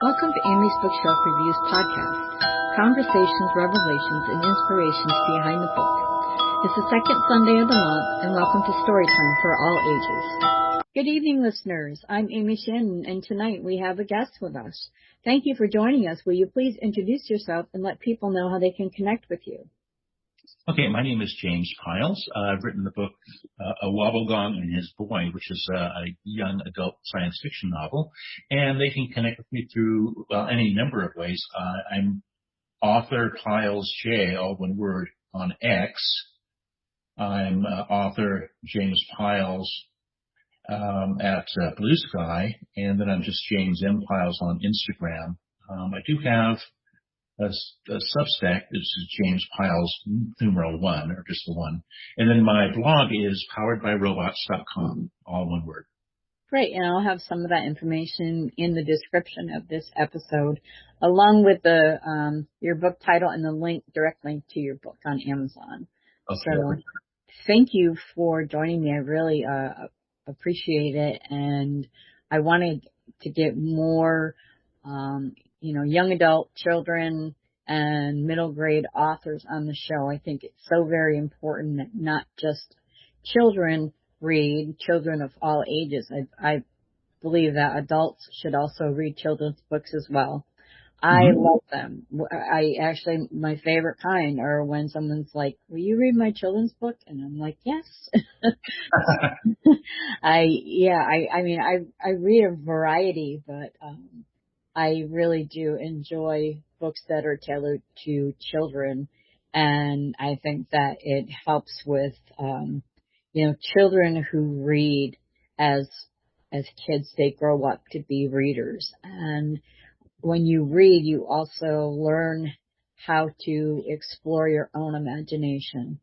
Welcome to Amy's Bookshelf Reviews podcast, conversations, revelations, and inspirations behind the book. It's the second Sunday of the month, and welcome to Storytime for all ages. Good evening, listeners. I'm Amy Shannon, and tonight we have a guest with us. Thank you for joining us. Will you please introduce yourself and let people know how they can connect with you? Okay, my name is James Pyles. I've written the book A Wobblegong and His Boy, which is a young adult science fiction novel, and they can connect with me through any number of ways. I'm author Pyles J, all one word, on X. I'm author James Pyles at Blue Sky, and then I'm just James M. Pyles on Instagram. I do have a Substack. This is James Pyles #1, or just the one. And then my blog is poweredbyrobots.com, all one word. Great, and I'll have some of that information in the description of this episode, along with the your book title and the direct link to your book on Amazon. Okay. So thank you for joining me. I really appreciate it, and I wanted to get more young adult, children, and middle grade authors on the show. I think it's so very important that not just children read, children of all ages. I believe that adults should also read children's books as well. I love them. My favorite kind are when someone's like, will you read my children's book? And I'm like, yes. I read a variety, but I really do enjoy books that are tailored to children, and I think that it helps with, children who read as kids, they grow up to be readers. And when you read, you also learn how to explore your own imagination.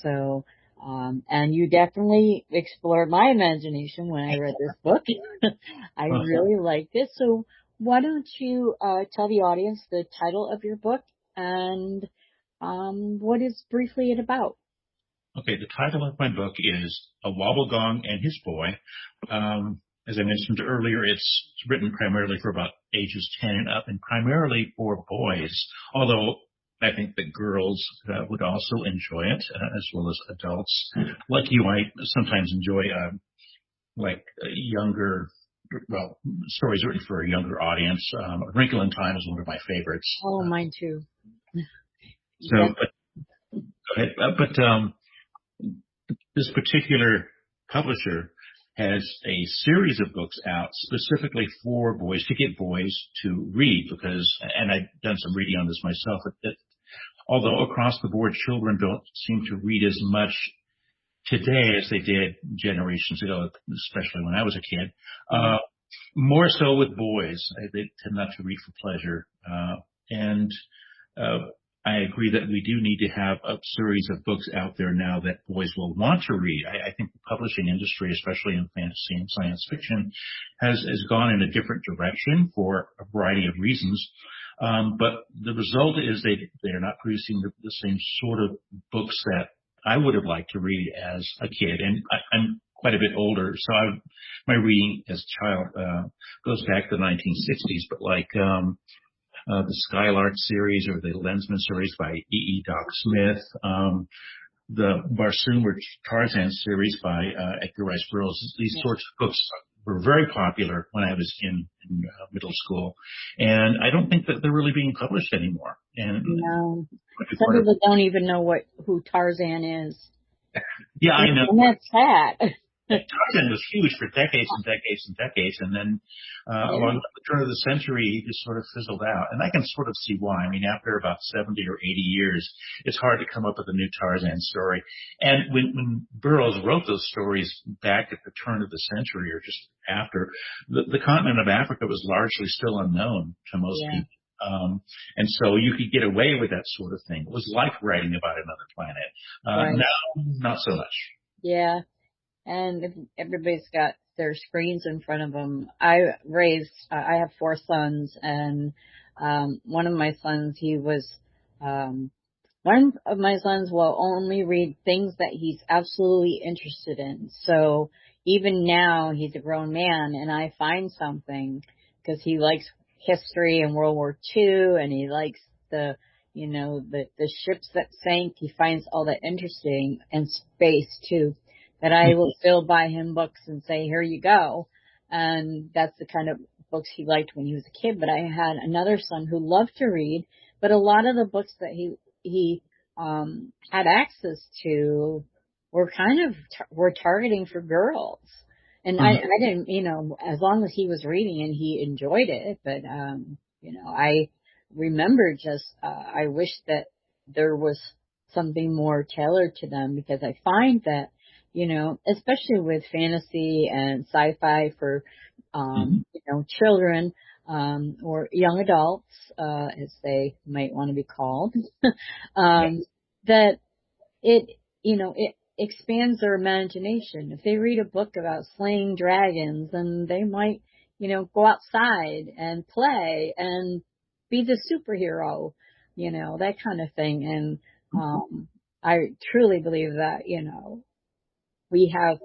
So, and you definitely explored my imagination when I read this book. I really liked it. So why don't you tell the audience the title of your book and what is briefly it about? Okay, the title of my book is A Wobblegong and His Boy. As I mentioned earlier, it's written primarily for about ages 10 and up, and primarily for boys, although I think that girls would also enjoy it, as well as adults. Like you, I sometimes enjoy younger, stories written for a younger audience. A Wrinkle in Time is one of my favorites. Oh, mine too. So, this particular publisher has a series of books out specifically for boys, to get boys to read, and I've done some reading on this myself, that although across the board children don't seem to read as much today as they did generations ago, especially when I was a kid, more so with boys. They tend not to read for pleasure. And I agree that we do need to have a series of books out there now that boys will want to read. I think the publishing industry, especially in fantasy and science fiction, has gone in a different direction for a variety of reasons. But the result is they're not producing the same sort of books that I would have liked to read as a kid. And I'm quite a bit older, so my reading as a child goes back to the 1960s, but the Skylark series or the Lensman series by E. Doc Smith, the Barsoom or Tarzan series by Edgar Rice Burroughs. These sorts of books were very popular when I was in middle school, and I don't think that they're really being published anymore. And no, some people don't even know who Tarzan is. Yeah, I know. And that's sad. Tarzan was huge for decades and decades and decades, and then along the turn of the century, he just sort of fizzled out. And I can sort of see why. I mean, after about 70 or 80 years, it's hard to come up with a new Tarzan story. And when Burroughs wrote those stories back at the turn of the century or just after, the continent of Africa was largely still unknown to most people. And so you could get away with that sort of thing. It was like writing about another planet. Now, not so much. Yeah. And if everybody's got their screens in front of them. I have 4 sons, and one of my sons will only read things that he's absolutely interested in. So even now, he's a grown man, and I find something because he likes history and World War II, and he likes the ships that sank. He finds all that interesting, and space too. That I will still buy him books and say, here you go. And that's the kind of books he liked when he was a kid. But I had another son who loved to read, but a lot of the books that he had access to were kind of were targeting for girls. And I didn't, as long as he was reading and he enjoyed it, but I remember just I wish that there was something more tailored to them, because I find that, especially with fantasy and sci-fi for children, or young adults, as they might want to be called, that it expands their imagination. If they read a book about slaying dragons, then they might, go outside and play and be the superhero, that kind of thing. And, I truly believe that, we have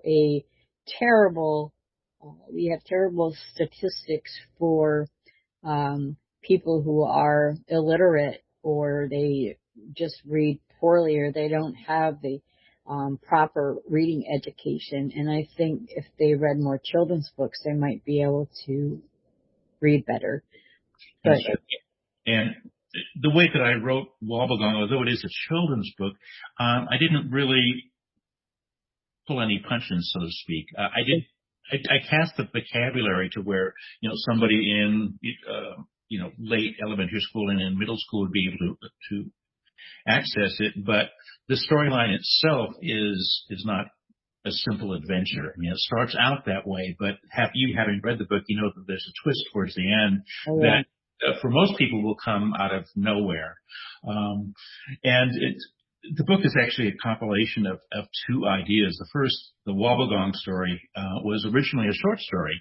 terrible, terrible statistics for, people who are illiterate, or they just read poorly, or they don't have the proper reading education. And I think if they read more children's books, they might be able to read better. But and the way that I wrote Wobblegong, although it is a children's book, I didn't really pull any punches, so to speak. I cast the vocabulary to where, somebody in, late elementary school and in middle school would be able to access it. But the storyline itself is not a simple adventure. I mean, it starts out that way, but having read the book, that there's a twist towards the end that for most people will come out of nowhere. And the book is actually a compilation of two ideas. The first, the Wobblegong story, was originally a short story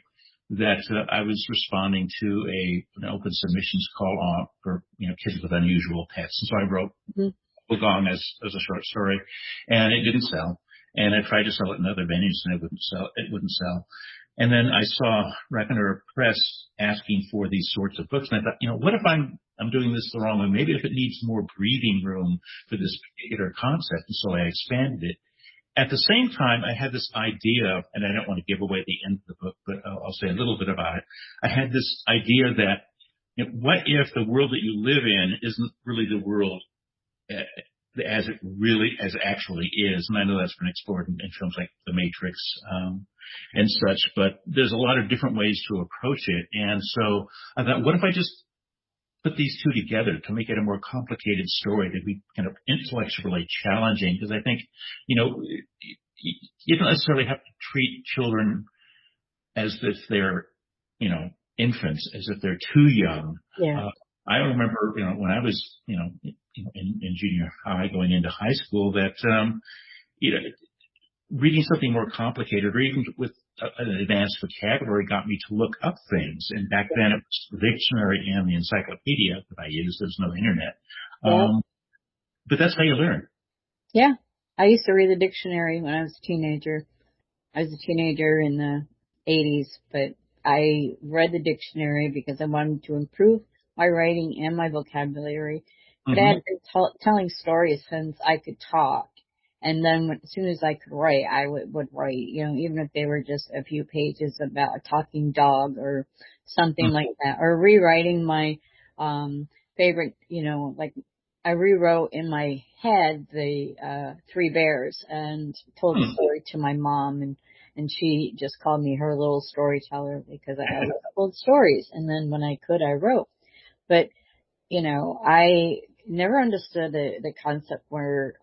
that I was responding to an open submissions call for kids with unusual pets. And so I wrote Wobblegong as a short story, and it didn't sell. And I tried to sell it in other venues, and it wouldn't sell. And then I saw Reckoner Press asking for these sorts of books, and I thought, what if I'm doing this the wrong way? Maybe if it needs more breathing room for this particular concept. And so I expanded it. At the same time, I had this idea, and I don't want to give away the end of the book, but I'll say a little bit about it. I had this idea that, what if the world that you live in isn't really the world as it actually is? And I know that's been explored in films like The Matrix, and such, but there's a lot of different ways to approach it. And so I thought, what if I just put these two together to make it a more complicated story that be kind of intellectually challenging? Because I think, you don't necessarily have to treat children as if they're, infants, as if they're too young. Yeah. I remember, when I was, in junior high going into high school, that, reading something more complicated, or even with an advanced vocabulary, got me to look up things. And back then it was the dictionary and the encyclopedia that I used. There's no internet. But that's how you learn. Yeah. I used to read the dictionary when I was a teenager. I was a teenager in the 80s, but I read the dictionary because I wanted to improve my writing and my vocabulary. But I had been telling stories since I could talk. And then as soon as I could write, I would write, even if they were just a few pages about a talking dog or something like that, or rewriting my, favorite, like I rewrote in my head the, Three Bears and told the story to my mom, and she just called me her little storyteller because I told stories. And then when I could, I wrote. But, I never understood the concept where,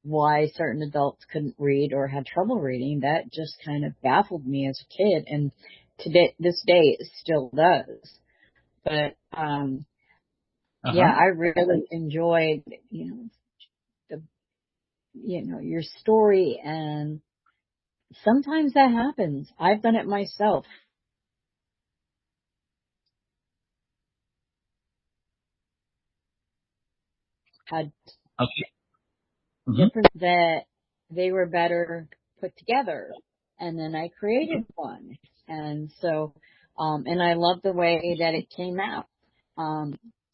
why certain adults couldn't read or had trouble reading. That just kind of baffled me as a kid, and this day it still does. But yeah, I really enjoyed your story, and sometimes that happens. I've done it myself. Had different that they were better put together, and then I created one. And so And I love the way that it came out.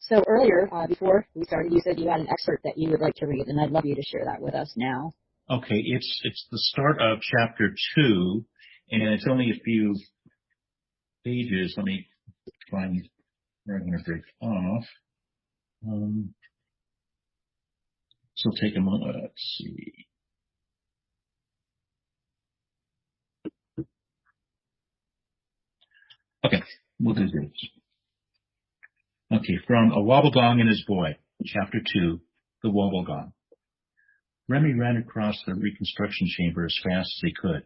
So earlier, before we started, you said you had an excerpt that you would like to read, and I'd love you to share that with us now. Okay, it's the start of chapter 2, and it's only a few pages. Let me find where I'm going to break off. So take a moment. Let's see. Okay, we'll do this. Okay, from A Wobblegong and His Boy, chapter 2, The Wobblegong. Remy ran across the reconstruction chamber as fast as he could.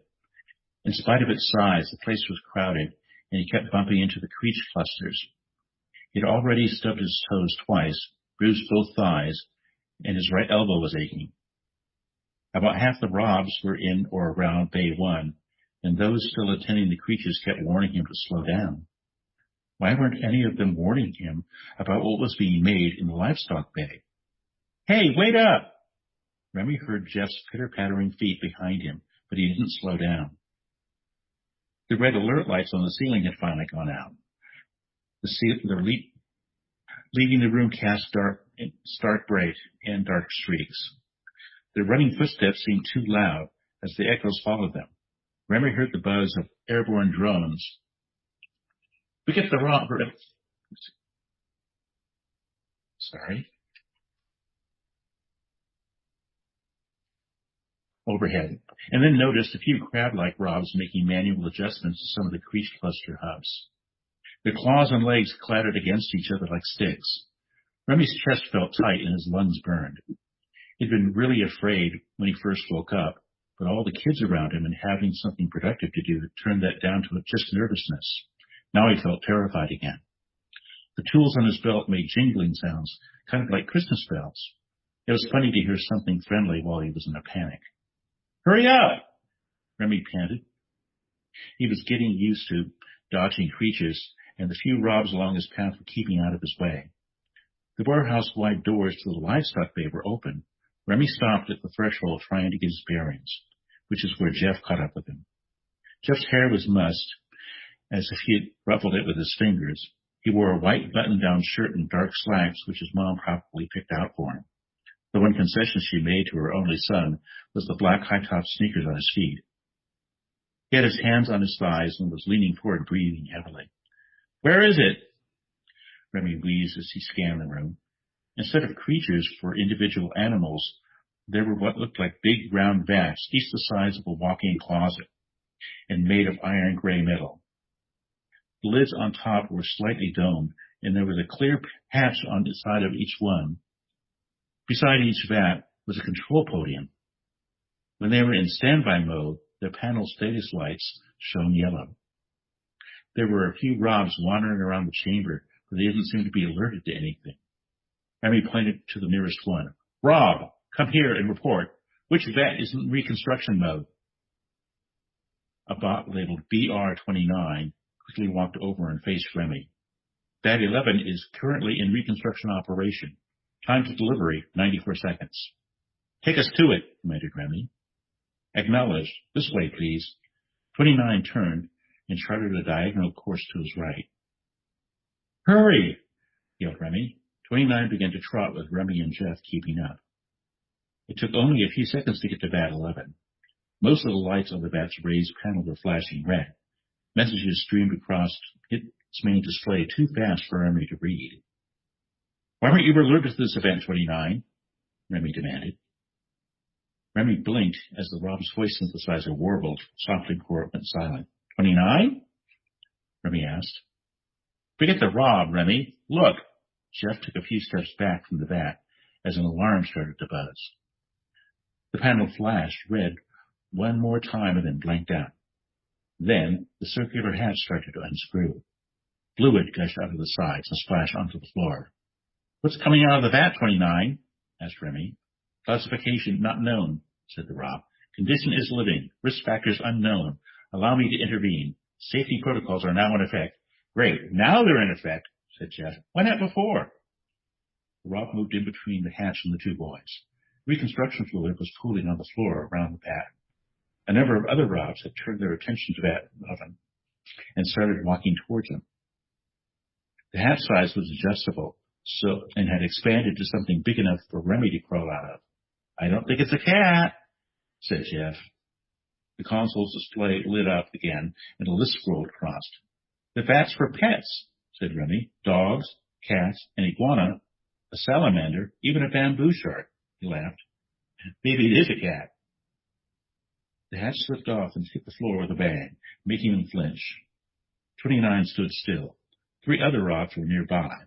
In spite of its size, the place was crowded, and he kept bumping into the creech clusters. He had already stubbed his toes twice, bruised both thighs, and his right elbow was aching. About half the Robs were in or around Bay 1, and those still attending the creeches kept warning him to slow down. Why weren't any of them warning him about what was being made in the livestock bay? Hey, wait up! Remy heard Jeff's pitter-pattering feet behind him, but he didn't slow down. The red alert lights on the ceiling had finally gone out. Leaving the room cast stark bright and dark streaks. Their running footsteps seemed too loud as the echoes followed them. Remy heard the buzz of airborne drones. We get the wrong... Sorry. Overhead, and then noticed a few crab-like Robs making manual adjustments to some of the creech cluster hubs. Their claws and legs clattered against each other like sticks. Remy's chest felt tight and his lungs burned. He'd been really afraid when he first woke up, but all the kids around him and having something productive to do turned that down to just nervousness. Now he felt terrified again. The tools on his belt made jingling sounds, kind of like Christmas bells. It was funny to hear something friendly while he was in a panic. Hurry up! Remy panted. He was getting used to dodging creatures, and the few Robs along his path were keeping out of his way. The warehouse-wide doors to the livestock bay were open. Remy stopped at the threshold trying to get his bearings, which is where Jeff caught up with him. Jeff's hair was mussed, as if he had ruffled it with his fingers. He wore a white button-down shirt and dark slacks, which his mom probably picked out for him. The one concession she made to her only son was the black high-top sneakers on his feet. He had his hands on his thighs and was leaning forward, breathing heavily. Where is it? Remy wheezed as he scanned the room. Instead of creatures for individual animals, there were what looked like big round vats, each the size of a walk-in closet, and made of iron gray metal. The lids on top were slightly domed, and there was a clear hatch on the side of each one. Beside each vat was a control podium. When they were in standby mode, their panel status lights shone yellow. There were a few Robs wandering around the chamber, but they didn't seem to be alerted to anything. Remy pointed to the nearest one. Rob, come here and report. Which vat is in reconstruction mode? A bot labeled BR-29 quickly walked over and faced Remy. Vat 11 is currently in reconstruction operation. Time to delivery, 94 seconds. Take us to it, commanded Remy. Acknowledged. This way, please. 29 turned and charted a diagonal course to his right. Hurry, yelled Remy. 29 began to trot with Remy and Jeff keeping up. It took only a few seconds to get to Vat 11. Most of the lights on the vat's raised panel were flashing red. Messages streamed across its main display too fast for Remy to read. Why weren't you alerted to this event, 29? Remy demanded. Remy blinked as the Rob's voice synthesizer warbled softly before it went silent. 29? Remy asked. Forget the Rob, Remy. Look. Jeff took a few steps back from the vat as an alarm started to buzz. The panel flashed red one more time and then blanked out. Then the circular hatch started to unscrew. Fluid gushed out of the sides and splashed onto the floor. What's coming out of the vat, 29? Asked Remy. Classification not known, said the Rob. Condition is living. Risk factors unknown. Allow me to intervene. Safety protocols are now in effect. Great. Now they're in effect, said Jeff. Why not before? The Rob moved in between the hatch and the two boys. Reconstruction fluid was pooling on the floor around the vat. A number of other Robs had turned their attention to Vat 11. and started walking towards him. The hat size was adjustable, and had expanded to something big enough for Remy to crawl out of. "I don't think it's a cat," said Jeff. The console's display lit up again, and a list scrolled across. "That's for pets," said Remy. "Dogs, cats, an iguana, a salamander, even a bamboo shark." He laughed. "Maybe it is a cat." The hat slipped off and hit the floor with a bang, making him flinch. 29 stood still. 3 other rocks were nearby,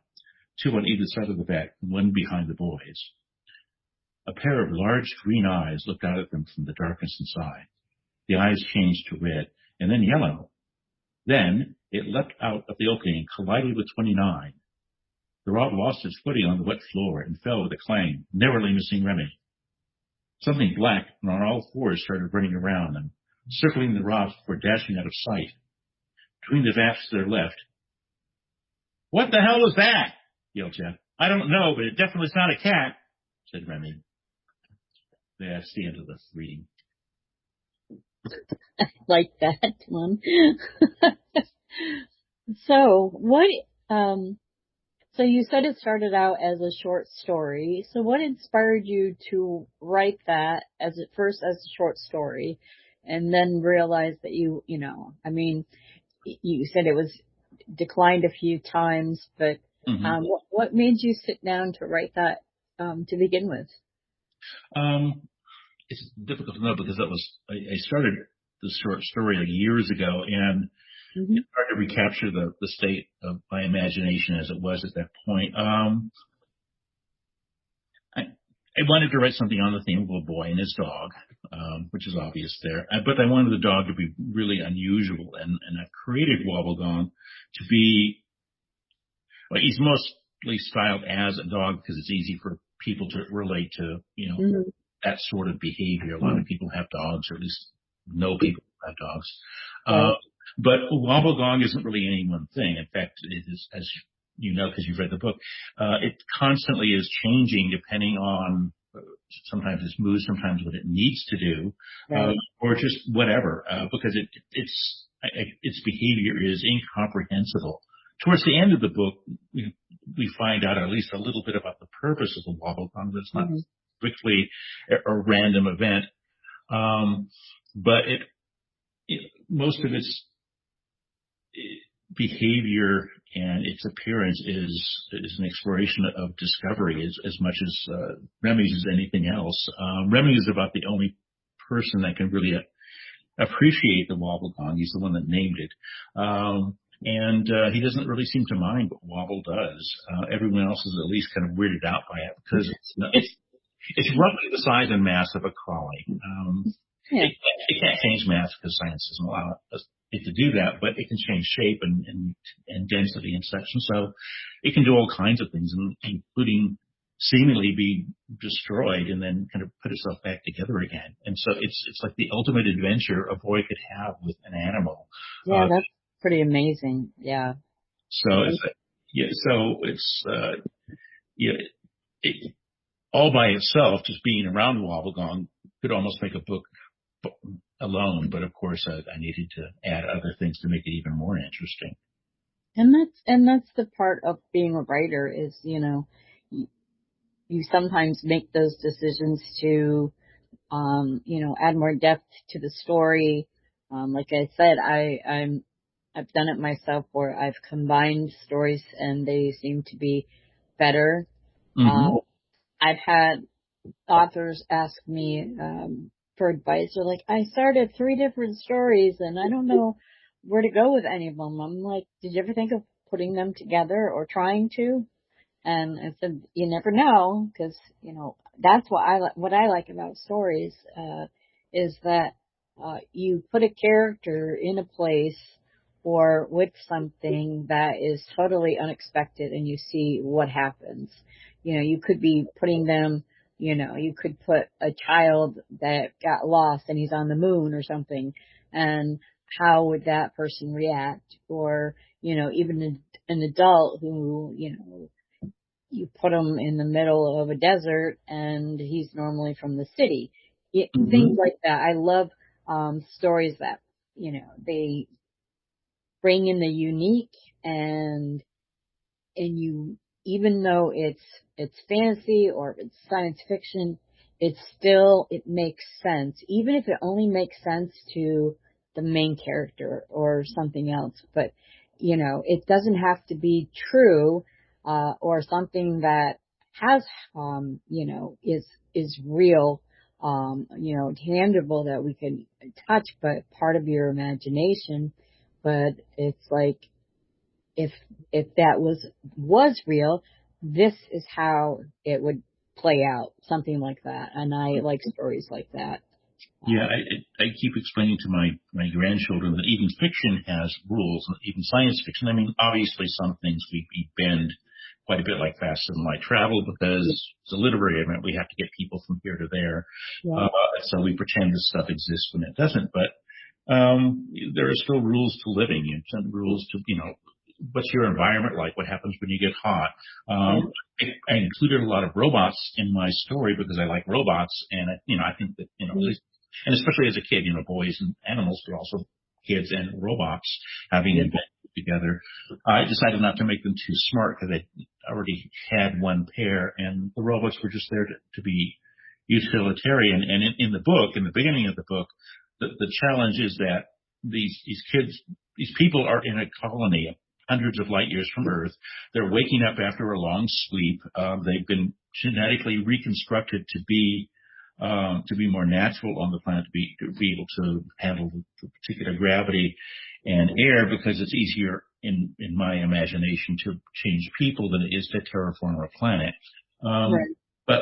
2 on either side of the vet, and 1 behind the boys. A pair of large green eyes looked out at them from the darkness inside. The eyes changed to red, and then yellow. Then it leapt out of the opening and collided with 29. The rod lost its footing on the wet floor and fell with a clang, narrowly missing Remy. Something black and on all fours started running around them, circling the rocks before dashing out of sight. Between the vats to their left. "What the hell was that?" yelled Jeff. "I don't know, but it definitely is not a cat," said Remy. That's the end of the reading. Like that one. So what, so you said it started out as a short story. So what inspired you to write that as a short story and then realize that you said it was declined a few times, but, what made you sit down to write that, to begin with? It's difficult to know because I started this short story years ago, and it's hard to recapture the state of my imagination as it was at that point. I wanted to write something on the theme of a boy and his dog, which is obvious there. But I wanted the dog to be really unusual, and I created Wobblegong to be, well, he's mostly styled as a dog because it's easy for people to relate to, that sort of behavior. A lot of people have dogs, or at least know people who have dogs. But Wobblegong isn't really any one thing. In fact, it is, as you know, because you've read the book, it constantly is changing depending on sometimes its mood, sometimes what it needs to do, or just whatever, because its behavior is incomprehensible. Towards the end of the book, we find out at least a little bit about the purpose of the Wobblegong. That's not strictly a random event, but most of its behavior and its appearance is an exploration of discovery as much as Remy's is anything else. Remy is about the only person that can really appreciate the Wobblegong. He's the one that named it. And he doesn't really seem to mind what Wobble does. Everyone else is at least kind of weirded out by it because it's roughly the size and mass of a collie. It can't change mass because science doesn't allow it to do that, but it can change shape and density and such. And so it can do all kinds of things, including seemingly be destroyed and then kind of put itself back together again. And so it's like the ultimate adventure a boy could have with an animal. Yeah, that's pretty amazing. Yeah. So all by itself, just being around Wobblegong could almost make a book alone. But of course, I needed to add other things to make it even more interesting. And that's the part of being a writer is, you sometimes make those decisions to, add more depth to the story. Like I said, I've done it myself where I've combined stories and they seem to be better. I've had authors ask me for advice. They're like, I started 3 different stories and I don't know where to go with any of them. I'm like, did you ever think of putting them together or trying to? And I said, you never know, because, that's what I like about stories, is that you put a character in a place or with something that is totally unexpected and you see what happens. You could be putting them, you could put a child that got lost and he's on the moon or something, and how would that person react? Or, even an adult who, you put him in the middle of a desert and he's normally from the city. Things like that. I love stories that, bring in the unique, and you, even though it's fantasy or it's science fiction, it makes sense, even if it only makes sense to the main character or something else. But it doesn't have to be true, or something that has, is real, tangible that we can touch, but part of your imagination. But it's like, if that was real, this is how it would play out, something like that. And I like stories like that. Yeah, I keep explaining to my grandchildren that even fiction has rules, even science fiction. I mean, obviously some things we bend quite a bit, like faster than light travel, because it's a literary event. We have to get people from here to there. Yeah. So we pretend this stuff exists when it doesn't. But there are still rules to living, and some rules to, what's your environment like? What happens when you get hot? I included a lot of robots in my story because I like robots, and I think that and especially as a kid, boys and animals, but also kids and robots having invented together. I decided not to make them too smart because I already had one pair, and the robots were just there to be utilitarian. And in the book, in the beginning of the book, the challenge is that these people are in a colony hundreds of light years from Earth. They're waking up after a long sleep. They've been genetically reconstructed to be more natural on the planet, to be able to handle the particular gravity and air, because it's easier in my imagination to change people than it is to terraform a planet. But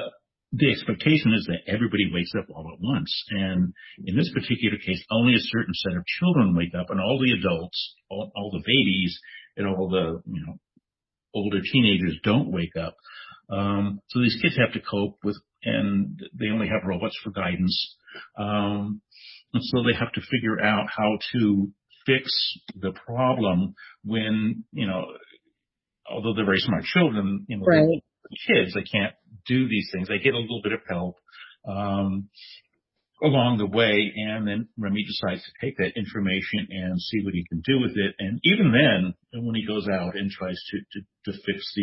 the expectation is that everybody wakes up all at once. And in this particular case, only a certain set of children wake up, and all the adults, all the babies, and all the, older teenagers don't wake up. So these kids have to cope with, and they only have robots for guidance. And so they have to figure out how to fix the problem when, although they're very smart children, kids, they can't do these things. They get a little bit of help along the way, and then Remy decides to take that information and see what he can do with it. And even then, when he goes out and tries to fix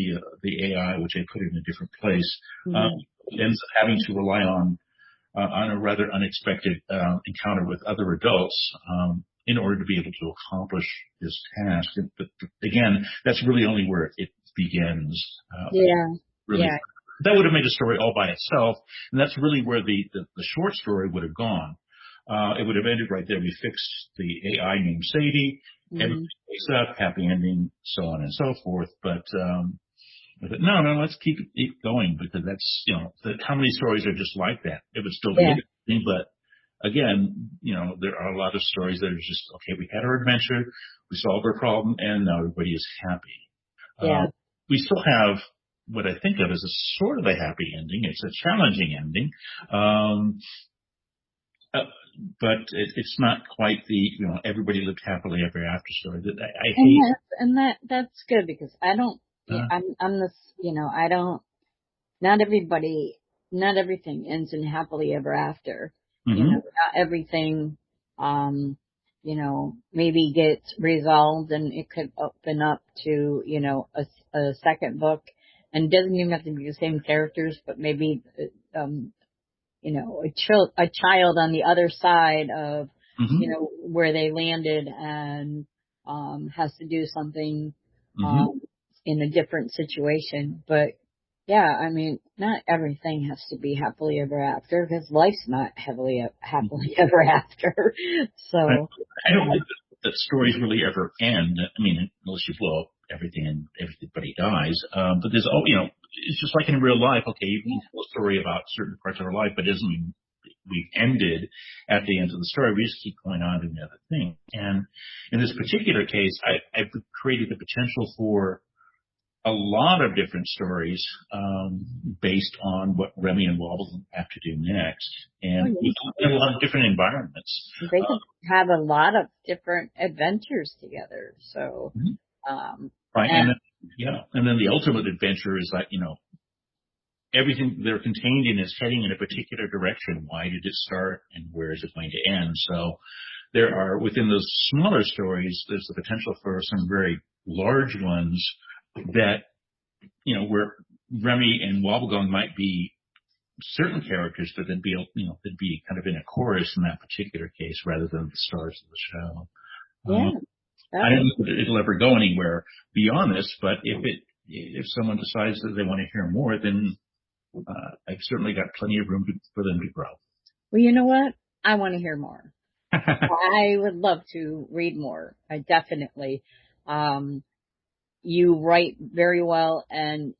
the AI, which I put in a different place, he ends up having to rely on a rather unexpected encounter with other adults in order to be able to accomplish this task. But again, that's really only where it begins. Really. Yeah. That would have made a story all by itself, and that's really where the short story would have gone. It would have ended right there. We fixed the AI named Sadie, everybody wakes up, happy ending, so on and so forth. But no, let's keep it going, because that's, how many stories are just like that? It would still be interesting, but again, there are a lot of stories that are just, okay, we had our adventure, we solved our problem, and now everybody is happy. We still have what I think of as a sort of a happy ending. It's a challenging ending. But it's not quite the, everybody lived happily ever after story that I hate. And that's good, because I don't, I'm this, I don't, not everything ends in happily ever after. Not everything, maybe gets resolved, and it could open up to, a second book. And it doesn't even have to be the same characters, but maybe, a child on the other side of, where they landed, and, has to do something, in a different situation. But yeah, I mean, not everything has to be happily ever after, because life's not happily ever after. So I don't think that stories really ever end. I mean, unless you blow up everything and everybody dies. But there's, it's just like in real life. Okay, you can tell a story about certain parts of our life, but it doesn't mean we've ended at the end of the story. We just keep going on to another thing. And in this particular case, I've created the potential for a lot of different stories, based on what Remy and Wobble have to do next. And in a lot of different environments. They can have a lot of different adventures together. So, right. And then the ultimate adventure is that, everything they're contained in is heading in a particular direction. Why did it start, and where is it going to end? So there are, within those smaller stories, there's the potential for some very large ones that, where Remy and Wobblegong might be certain characters, but they'd be kind of in a chorus in that particular case rather than the stars of the show. Yeah. I don't know if it'll ever go anywhere beyond this, but if someone decides that they want to hear more, then I've certainly got plenty of room for them to grow. Well, you know what? I want to hear more. I would love to read more. I definitely. You write very well, and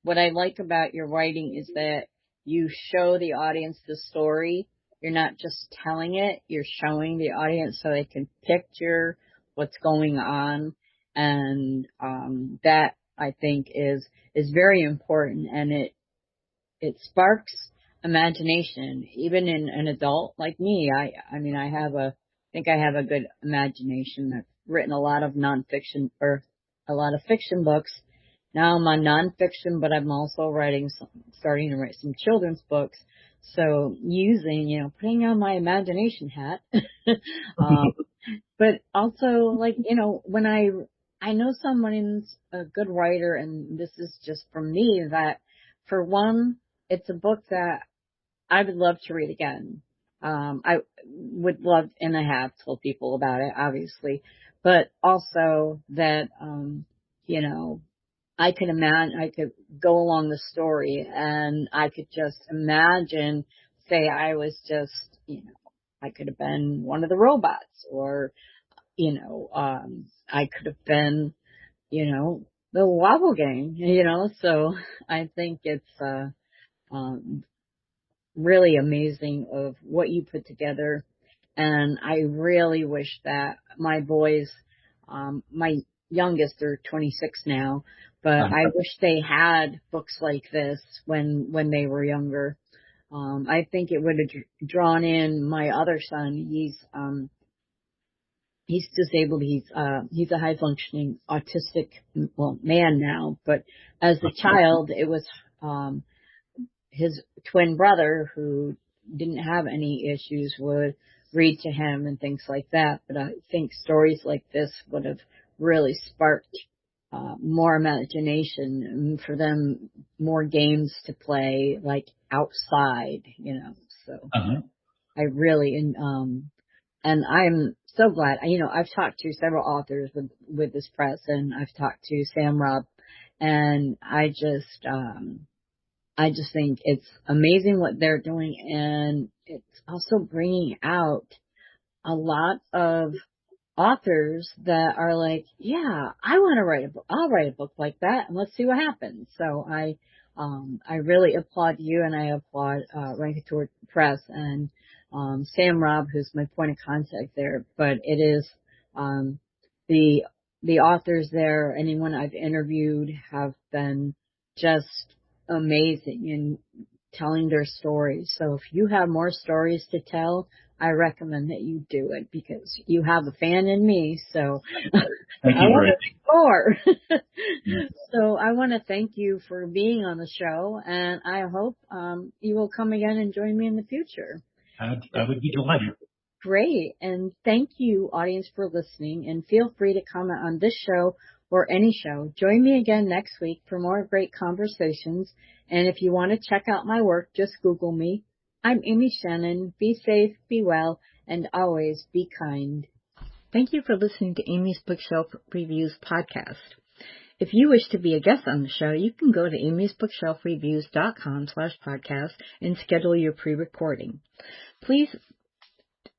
what I like about your writing is that you show the audience the story. You're not just telling it, you're showing the audience so they can picture what's going on. And that, I think, is very important, and it sparks imagination, even in an adult like me. I think I have a good imagination. I've written a lot of nonfiction or a lot of fiction books. Now I'm on nonfiction, but I'm also starting to write some children's books. So putting on my imagination hat, but also when I know someone's a good writer, and this is just from me, that for one, it's a book that I would love to read again. I would love, and I have told people about it, obviously, but also that, I could go along the story, and I could just imagine, say I was just, I could have been one of the robots, or, I could have been, the Wobble Gang, so I think it's, really amazing of what you put together. And I really wish that my boys, my youngest are 26 now, but I wish they had books like this when they were younger. I think it would have drawn in my other son. He's disabled. He's a high functioning autistic, man now, but as a child, it was, his twin brother, who didn't have any issues, would read to him and things like that. But I think stories like this would have really sparked more imagination, and for them, more games to play, like outside, So I really, and I'm so glad. I've talked to several authors with this press, and I've talked to Sam Robb, and I just think it's amazing what they're doing, and it's also bringing out a lot of authors that are like, yeah, I want to write a book. I'll write a book like that, and let's see what happens. So I really applaud you, and I applaud Rankator Press and Sam Robb, who's my point of contact there. But it is the authors there, anyone I've interviewed, have been just amazing in telling their stories. So if you have more stories to tell, I recommend that you do it, because you have a fan in me. So I want to make more. So I want to thank you for being on the show, and I hope you will come again and join me in the future. I would be delighted. Great. And thank you, audience, for listening, and feel free to comment on this show or any show. Join me again next week for more great conversations. And if you want to check out my work, just Google me. I'm Amy Shannon. Be safe, be well, and always be kind. Thank you for listening to Amy's Bookshelf Reviews podcast. If you wish to be a guest on the show, you can go to amysbookshelfreviews.com/podcast and schedule your pre-recording. Please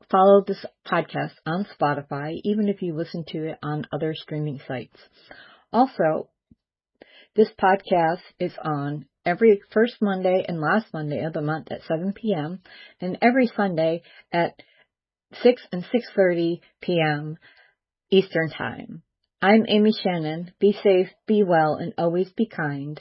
follow this podcast on Spotify, even if you listen to it on other streaming sites. Also, this podcast is on every first Monday and last Monday of the month at 7 p.m. and every Sunday at 6 and 6:30 p.m. Eastern Time. I'm Amy Shannon. Be safe, be well, and always be kind.